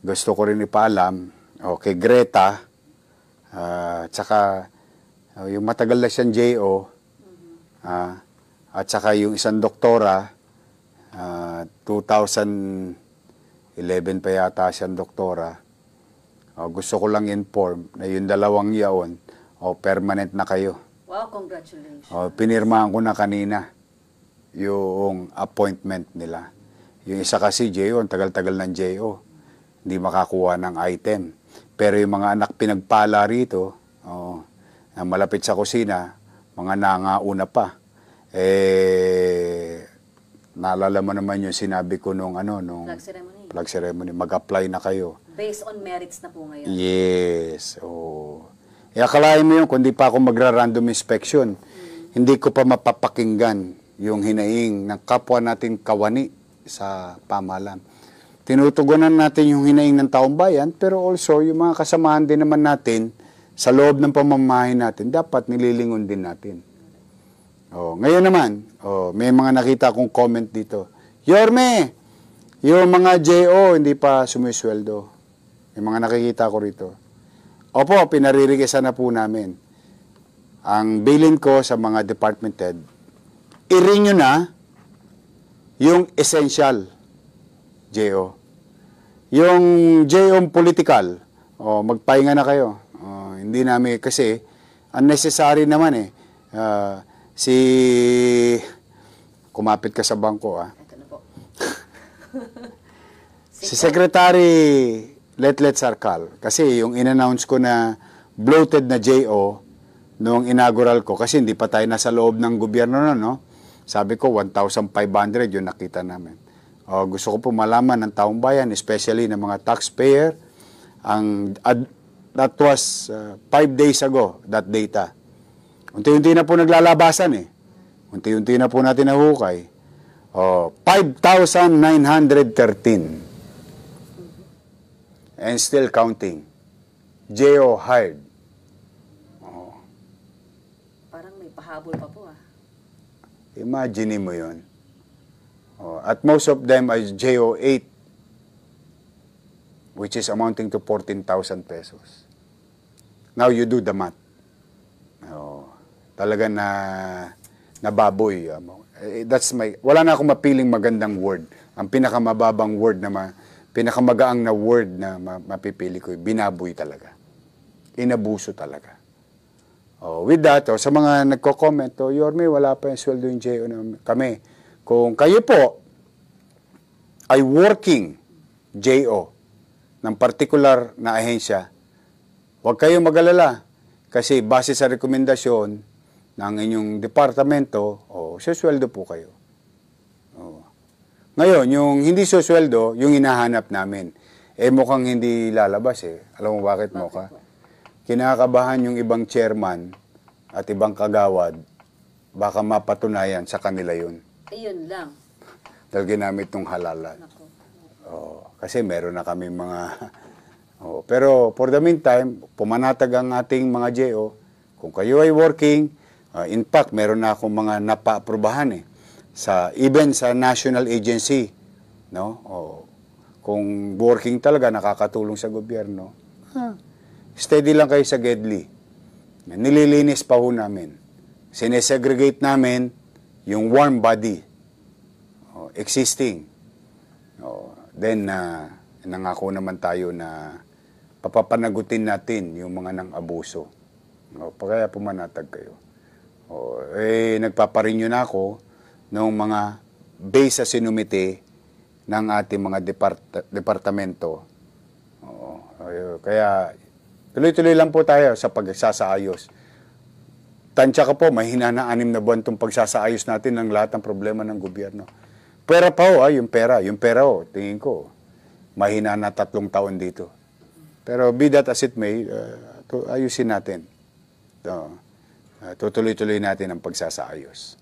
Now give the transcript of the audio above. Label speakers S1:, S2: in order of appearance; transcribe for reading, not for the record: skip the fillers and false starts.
S1: gusto ko rin ipaalam, kay Greta, tsaka yung matagal na siyang JO, at saka yung isang doktora, 2011 pa yata siyang doktora. Gusto ko lang inform na yung dalawang yaon, permanent na kayo.
S2: Wow, congratulations.
S1: Pinirmahan ko na kanina yung appointment nila. Yung isa kasi JO, ang tagal-tagal ng JO. Hindi makakuha ng item. Pero yung mga anak pinagpala rito, na malapit sa kusina, mga nangauna pa. Naalala mo naman yung sinabi ko nung flag ceremony. Mag-apply na kayo.
S2: Based on merits na po ngayon.
S1: Yes. Akalain mo yun, kung di pa ako magra-random inspection, hindi ko pa mapapakinggan yung hinaing ng kapwa natin kawani sa pamahalaan. Tinutugunan natin yung hinaing ng taong bayan, pero also yung mga kasamahan din naman natin sa loob ng pamamahay natin, dapat nililingon din natin. Ngayon naman, may mga nakita akong comment dito. Yorme, yung mga JO hindi pa sumisweldo. Yung mga nakikita ko rito. Opo, pinaririgisan na po namin. Ang bilin ko sa mga department head, i-renew na yung essential JO. Yung JO political, magpahinga na kayo. Hindi namin, kasi unnecessary naman kumapit ka sa bangko
S2: Ito na po.
S1: Si Secretary Letlet Sarkal, kasi yung in-announce ko na bloated na JO noong inaugural ko, kasi hindi pa tayo nasa loob ng gobyerno no? Sabi ko, 1,500 yung nakita namin. Gusto ko po malaman ng taong bayan, especially ng mga taxpayer, that was 5 days ago, that data. Unti-unti na po naglalabasan Unti-unti na po natin nahukay. 5,913. And still counting. JO hired.
S2: Parang may pahabol pa po
S1: Imagine mo yun. At most of them are JO 8, which is amounting to 14,000 pesos. Now you do the math. Talaga na nababoy. Wala na akong mapiling magandang word. Ang pinakamababang word pinakamagaang na word na mapipili ko, binaboy talaga. Inabuso talaga. With that, sa mga nagko-comment, Yorme, wala pa yung sweldo yung JO kami. Kung kayo po ay working JO ng particular na ahensya, huwag kayong mag-alala. Kasi base sa rekomendasyon ng inyong departamento, susweldo po kayo. Ngayon, yung hindi susweldo, yung hinahanap namin, mukhang hindi lalabas Alam mo bakit mo ka? Kinakabahan yung ibang chairman at ibang kagawad, baka mapatunayan sa kanila yun.
S2: Ayun lang.
S1: Dahil ginamit ng halalan. Kasi meron na kami mga... pero for the meantime, pumanatag ang ating mga JO. Kung kayo ay working, in fact, meron na akong mga napa-aprobahan even sa national agency. Kung working talaga, nakakatulong sa gobyerno, steady lang kayo sa GEDLI. Nililinis pa ho namin. Sinesegregate namin yung warm body existing. Then, nangako naman tayo na papapanagutin natin yung mga nang-abuso. Kaya pumanatag kayo. Nagpaparenew na ako ng mga base sa sinumite ng ating mga departamento. Kaya, tuloy-tuloy lang po tayo sa pagsasaayos. Tansya ka po, mahina na 6 na buwan itong pagsasaayos natin ng lahat ng problema ng gobyerno. Pera pa yung pera. Yung pera tingin ko, mahina na 3 taon dito. Pero be that as it may, ayusin natin. Tutuloy-tuloy natin ang pagsasaayos.